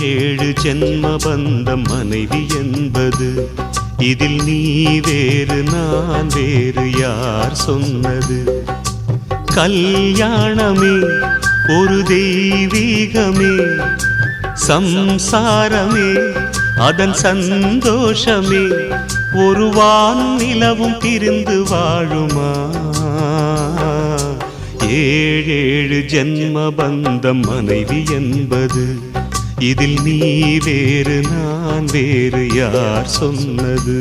ஏழு ஜென்ம பந்தம் மனைவி என்பது, இதில் நீ வேறு நான் வேறு யார் சொன்னது? கல்யாணமே ஒரு தெய்வீகமே, சம்சாரமே அதன் சந்தோஷமே, ஒரு வானும் நிலவும் பிரிந்து வாழுமா? ஏழேழு ஜென்ம பந்தம் மனைவி என்பது, இதில் நீ வேறு நான் வேறு யார் சொன்னது?